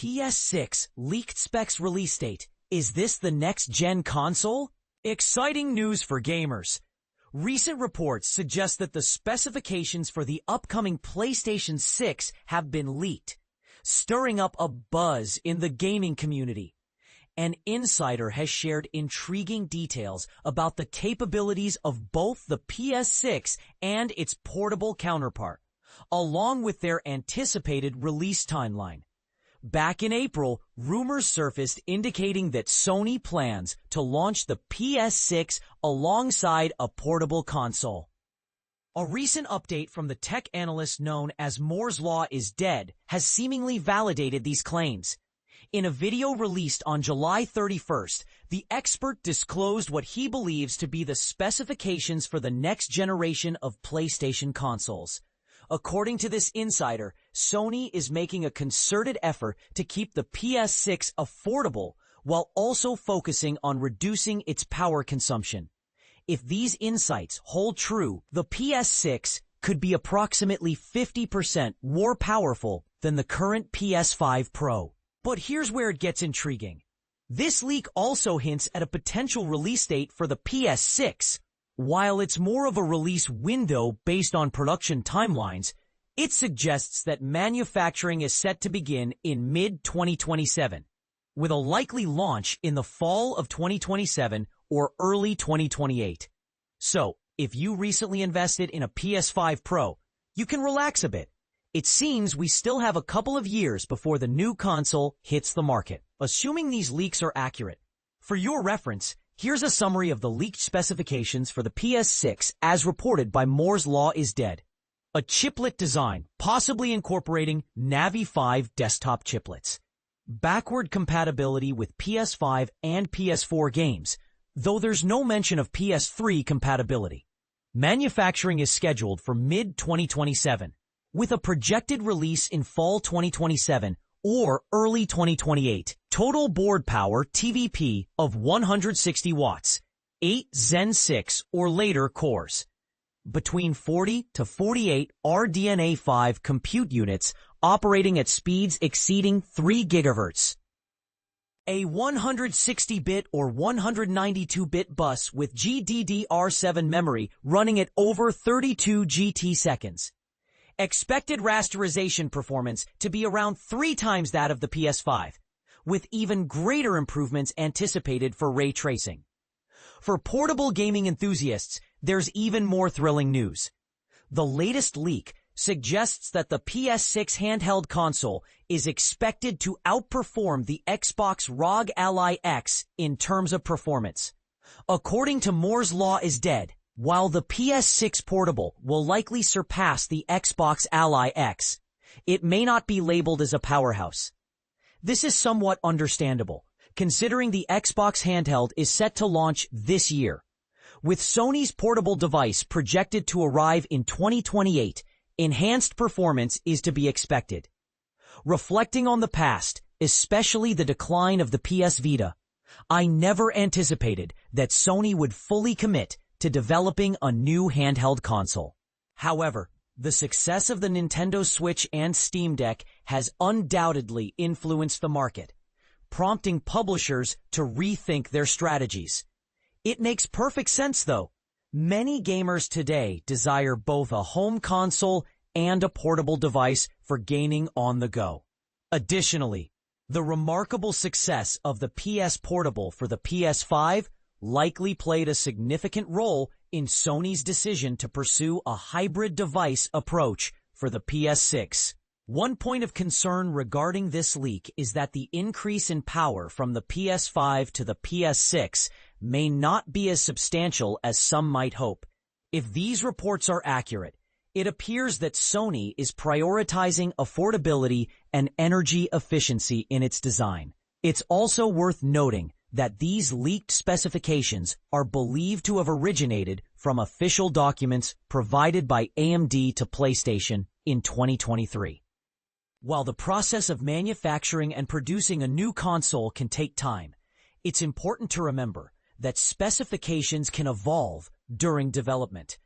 PS6 leaked specs release date. Is this the next-gen console? Exciting news for gamers. Recent reports suggest that the specifications for the upcoming PlayStation 6 have been leaked, stirring up a buzz in the gaming community. An insider has shared intriguing details about the capabilities of both the PS6 and its portable counterpart, along with their anticipated release timeline. Back in April, rumors surfaced indicating that Sony plans to launch the PS6 alongside a portable console. A recent update from the tech analyst known as Moore's Law is Dead has seemingly validated these claims. In a video released on July 31st, the expert disclosed what he believes to be the specifications for the next generation of PlayStation consoles. According to this insider, Sony is making a concerted effort to keep the PS6 affordable while also focusing on reducing its power consumption. If these insights hold true, the PS6 could be approximately 50% more powerful than the current PS5 Pro. But here's where it gets intriguing. This leak also hints at a potential release date for the PS6. While it's more of a release window based on production timelines, it suggests that manufacturing is set to begin in mid-2027, with a likely launch in the fall of 2027 or early 2028. So, if you recently invested in a PS5 Pro, you can relax a bit. It seems we still have a couple of years before the new console hits the market, assuming these leaks are accurate. For your reference, here's a summary of the leaked specifications for the PS6 as reported by Moore's Law is Dead. A chiplet design, possibly incorporating Navi 5 desktop chiplets. Backward compatibility with PS5 and PS4 games, though there's no mention of PS3 compatibility. Manufacturing is scheduled for mid-2027, with a projected release in fall 2027 or early 2028. Total board power TVP of 160 watts, 8 Zen 6 or later cores. Between 40 to 48 RDNA 5 compute units operating at speeds exceeding 3 GHz. A 160-bit or 192-bit bus with GDDR7 memory running at over 32 GT seconds. Expected rasterization performance to be around 3 times that of the PS5, with even greater improvements anticipated for ray tracing. For portable gaming enthusiasts, there's even more thrilling news. The latest leak suggests that the PS6 handheld console is expected to outperform the Xbox ROG Ally X in terms of performance. According to Moore's Law is Dead, while the PS6 Portable will likely surpass the Xbox Ally X, it may not be labeled as a powerhouse. This is somewhat understandable, considering the Xbox Handheld is set to launch this year. With Sony's portable device projected to arrive in 2028, enhanced performance is to be expected. Reflecting on the past, especially the decline of the PS Vita, I never anticipated that Sony would fully commit to developing a new handheld console. However, the success of the Nintendo Switch and Steam Deck has undoubtedly influenced the market, prompting publishers to rethink their strategies. It makes perfect sense, though. Many gamers today desire both a home console and a portable device for gaming on the go. Additionally, the remarkable success of the PS Portable for the PS5 likely played a significant role in Sony's decision to pursue a hybrid device approach for the PS6. One point of concern regarding this leak is that the increase in power from the PS5 to the PS6 may not be as substantial as some might hope. If these reports are accurate, it appears that Sony is prioritizing affordability and energy efficiency in its design. It's also worth noting that these leaked specifications are believed to have originated from official documents provided by AMD to PlayStation in 2023. While the process of manufacturing and producing a new console can take time, it's important to remember that specifications can evolve during development.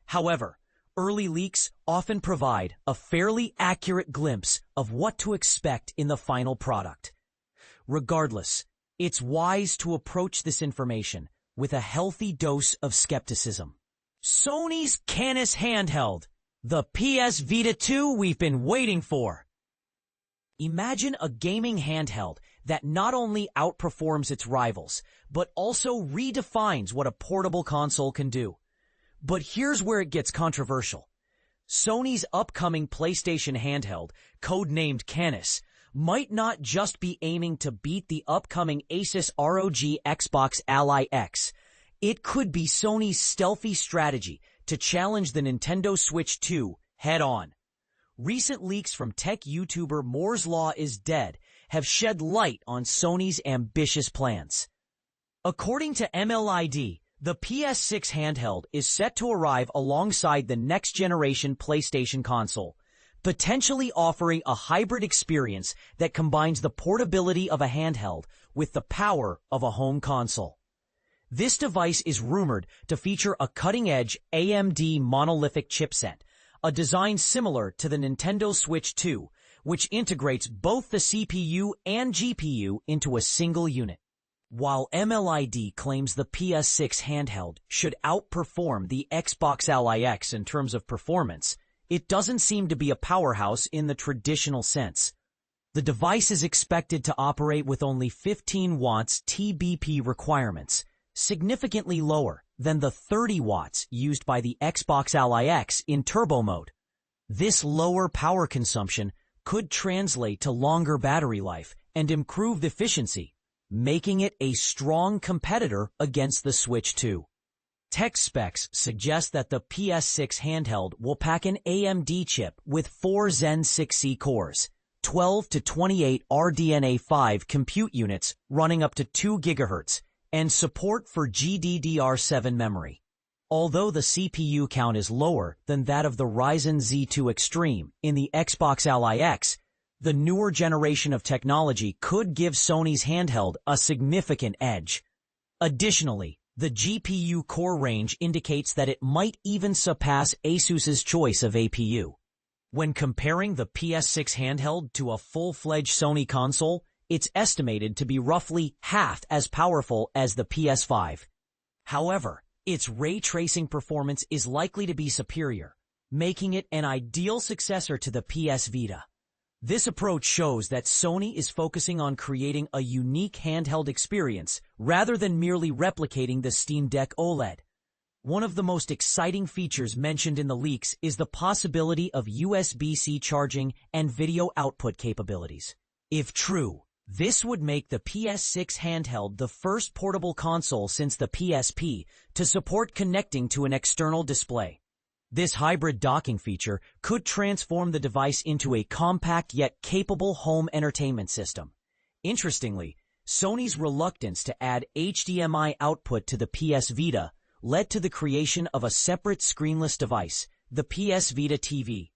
However, Early leaks often provide a fairly accurate glimpse of what to expect in the final product. Regardless, it's wise to approach this information with a healthy dose of skepticism. Sony's Cannis handheld, the PS Vita 2 we've been waiting for. Imagine a gaming handheld that not only outperforms its rivals, but also redefines what a portable console can do. But here's where it gets controversial. Sony's upcoming PlayStation handheld, codenamed Cannis, might not just be aiming to beat the upcoming Asus ROG Xbox Ally X. It could be Sony's stealthy strategy to challenge the Nintendo Switch 2 head-on. Recent leaks from tech YouTuber Moore's Law is Dead have shed light on Sony's ambitious plans. According to MLID, the PS6 handheld is set to arrive alongside the next-generation PlayStation console, potentially offering a hybrid experience that combines the portability of a handheld with the power of a home console. This device is rumored to feature a cutting-edge AMD monolithic chipset, a design similar to the Nintendo Switch 2, which integrates both the CPU and GPU into a single unit. While MLID claims the PS6 handheld should outperform the Xbox Ally X in terms of performance, it doesn't seem to be a powerhouse in the traditional sense. The device is expected to operate with only 15 watts TBP requirements, significantly lower than the 30 watts used by the Xbox Ally X in turbo mode. This lower power consumption could translate to longer battery life and improved efficiency, making it a strong competitor against the Switch 2. Tech specs suggest that the PS6 handheld will pack an AMD chip with 4 Zen 6C cores, 12 to 28 RDNA 5 compute units running up to 2 GHz, and support for GDDR7 memory. Although the CPU count is lower than that of the Ryzen Z2 Extreme in the Xbox Ally X, the newer generation of technology could give Sony's handheld a significant edge. Additionally, the GPU core range indicates that it might even surpass Asus's choice of APU. When comparing the PS6 handheld to a full-fledged Sony console, it's estimated to be roughly half as powerful as the PS5. However, its ray tracing performance is likely to be superior, making it an ideal successor to the PS Vita. This approach shows that Sony is focusing on creating a unique handheld experience rather than merely replicating the Steam Deck OLED. One of the most exciting features mentioned in the leaks is the possibility of USB-C charging and video output capabilities. If true, this would make the PS6 handheld the first portable console since the PSP to support connecting to an external display. This hybrid docking feature could transform the device into a compact yet capable home entertainment system. Interestingly, Sony's reluctance to add HDMI output to the PS Vita led to the creation of a separate screenless device, the PS Vita TV.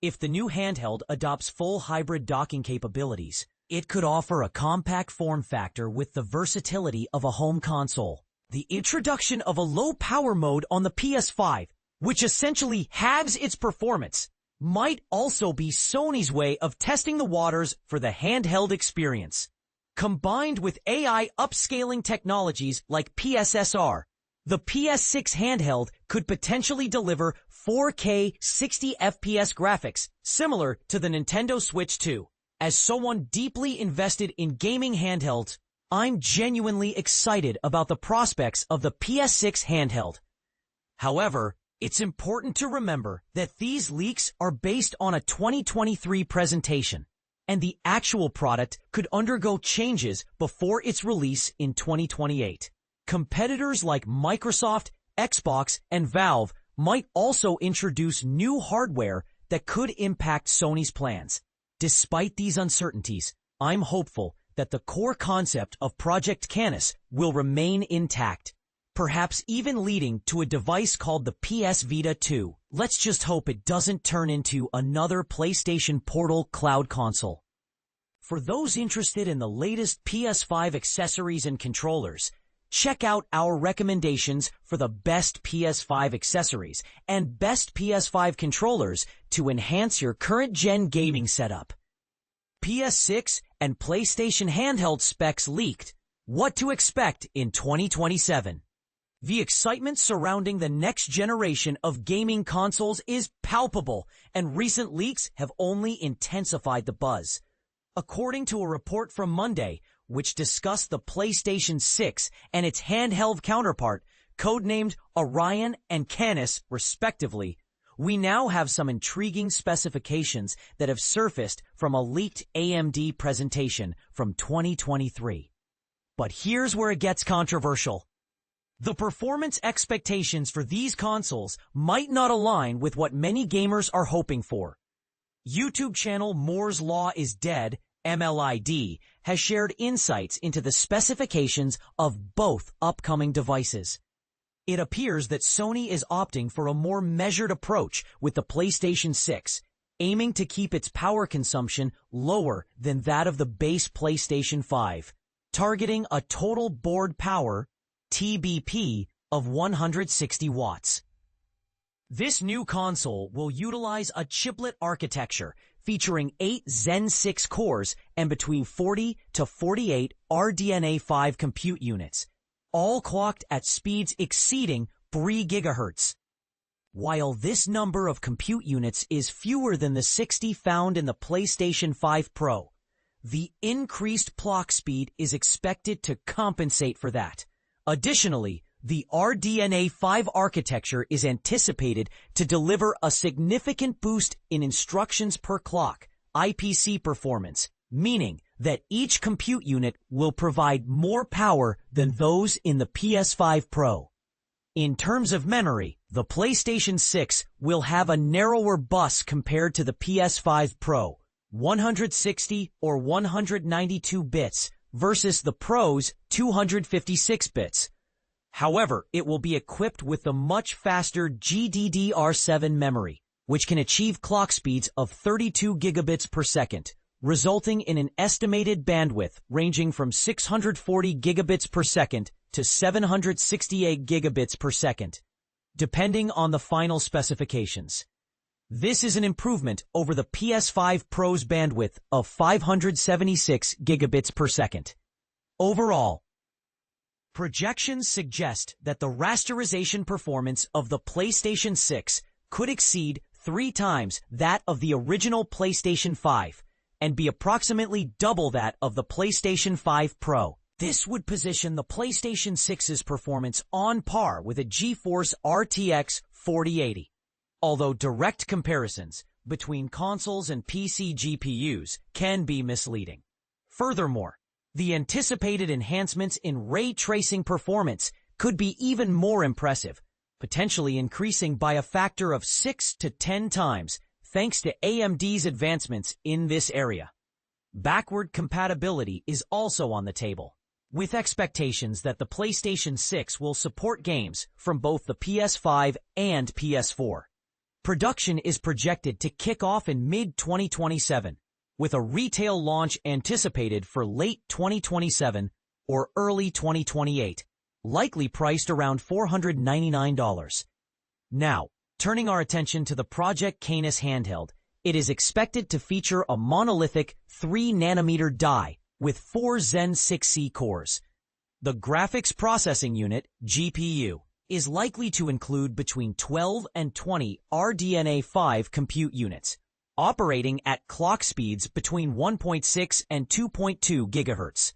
If the new handheld adopts full hybrid docking capabilities, it could offer a compact form factor with the versatility of a home console. The introduction of a low-power mode on the PS5, which essentially halves its performance, might also be Sony's way of testing the waters for the handheld experience. Combined with AI upscaling technologies like PSSR, the PS6 handheld could potentially deliver 4K 60 FPS graphics, similar to the Nintendo Switch 2. As someone deeply invested in gaming handhelds, I'm genuinely excited about the prospects of the PS6 handheld. However, it's important to remember that these leaks are based on a 2023 presentation, and the actual product could undergo changes before its release in 2028. Competitors like Microsoft, Xbox, and Valve might also introduce new hardware that could impact Sony's plans. Despite these uncertainties, I'm hopeful that the core concept of Project Cannis will remain intact, perhaps even leading to a device called the PS Vita 2. Let's just hope it doesn't turn into another PlayStation Portal cloud console. For those interested in the latest PS5 accessories and controllers, check out our recommendations for the best PS5 accessories and best PS5 controllers to enhance your current-gen gaming setup. PS6 and PlayStation handheld specs leaked. What to expect in 2027. The excitement surrounding the next generation of gaming consoles is palpable, and recent leaks have only intensified the buzz. According to a report from Monday, which discussed the PlayStation 6 and its handheld counterpart, codenamed Orion and Cannis, respectively, we now have some intriguing specifications that have surfaced from a leaked AMD presentation from 2023. But here's where it gets controversial. The performance expectations for these consoles might not align with what many gamers are hoping for. YouTube channel Moore's Law is Dead, MLID, has shared insights into the specifications of both upcoming devices. It appears that Sony is opting for a more measured approach with the PlayStation 6, aiming to keep its power consumption lower than that of the base PlayStation 5, targeting a total board power, TBP, of 160 watts. This new console will utilize a chiplet architecture featuring 8 Zen 6 cores and between 40 to 48 RDNA 5 compute units, all clocked at speeds exceeding 3 GHz. While this number of compute units is fewer than the 60 found in the PlayStation 5 Pro, the increased clock speed is expected to compensate for that. Additionally, the RDNA 5 architecture is anticipated to deliver a significant boost in instructions per clock, IPC performance, meaning that each compute unit will provide more power than those in the PS5 Pro. In terms of memory, the PlayStation 6 will have a narrower bus compared to the PS5 Pro, 160 or 192 bits versus the Pro's 256 bits. However, it will be equipped with the much faster GDDR7 memory, which can achieve clock speeds of 32 gigabits per second, resulting in an estimated bandwidth ranging from 640 gigabits per second to 768 gigabits per second, depending on the final specifications. This is an improvement over the PS5 Pro's bandwidth of 576 gigabits per second. Overall, projections suggest that the rasterization performance of the PlayStation 6 could exceed 3 times that of the original PlayStation 5 and be approximately double that of the PlayStation 5 Pro. This would position the PlayStation 6's performance on par with a GeForce RTX 4080. Although direct comparisons between consoles and PC GPUs can be misleading. Furthermore, the anticipated enhancements in ray tracing performance could be even more impressive, potentially increasing by a factor of 6 to 10 times thanks to AMD's advancements in this area. Backward compatibility is also on the table, with expectations that the PlayStation 6 will support games from both the PS5 and PS4. Production is projected to kick off in mid-2027, with a retail launch anticipated for late 2027 or early 2028, likely priced around $499. Now, turning our attention to the Project Cannis handheld, it is expected to feature a monolithic 3nm die with 4 Zen 6C cores. The graphics processing unit, GPU, is likely to include between 12 and 20 RDNA 5 compute units, operating at clock speeds between 1.6 and 2.2 GHz.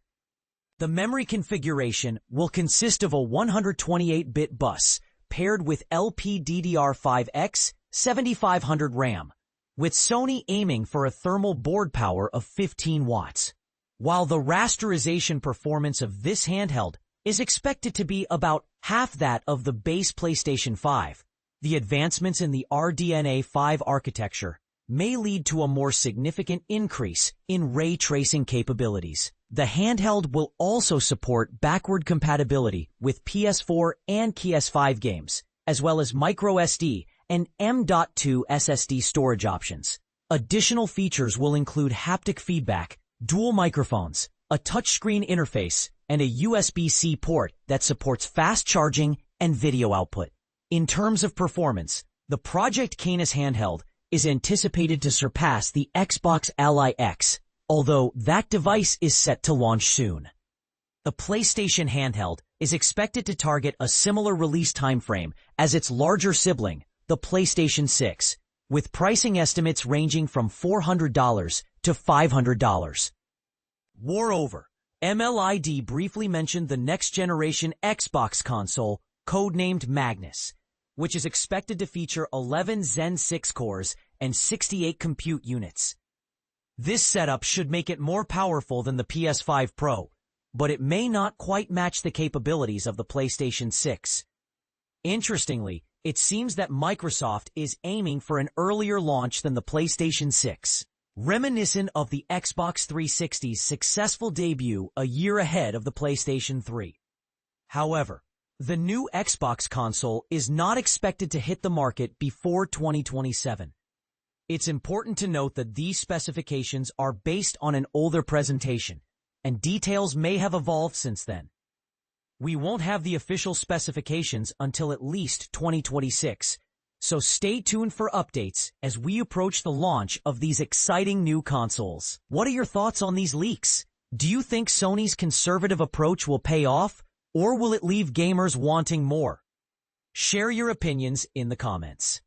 The memory configuration will consist of a 128-bit bus paired with LPDDR5X 7500 RAM, with Sony aiming for a thermal board power of 15 watts. While the rasterization performance of this handheld is expected to be about half that of the base PlayStation 5, the advancements in the RDNA 5 architecture may lead to a more significant increase in ray tracing capabilities. The handheld will also support backward compatibility with PS4 and PS5 games, as well as microSD and M.2 SSD storage options. Additional features will include haptic feedback, dual microphones, a touchscreen interface, and a USB-C port that supports fast charging and video output. In terms of performance, the Project Cannis handheld is anticipated to surpass the Xbox Ally X, although that device is set to launch soon. The PlayStation handheld is expected to target a similar release timeframe as its larger sibling, the PlayStation 6, with pricing estimates ranging from $400 to $500. Moreover, MLID briefly mentioned the next-generation Xbox console, codenamed Magnus, which is expected to feature 11 Zen 6 cores and 68 compute units. This setup should make it more powerful than the PS5 Pro, but it may not quite match the capabilities of the PlayStation 6. Interestingly, it seems that Microsoft is aiming for an earlier launch than the PlayStation 6, reminiscent of the Xbox 360's successful debut a year ahead of the PlayStation 3. However, the new Xbox console is not expected to hit the market before 2027. It's important to note that these specifications are based on an older presentation, and details may have evolved since then. We won't have the official specifications until at least 2026, so stay tuned for updates as we approach the launch of these exciting new consoles. What are your thoughts on these leaks? Do you think Sony's conservative approach will pay off, or will it leave gamers wanting more? Share your opinions in the comments.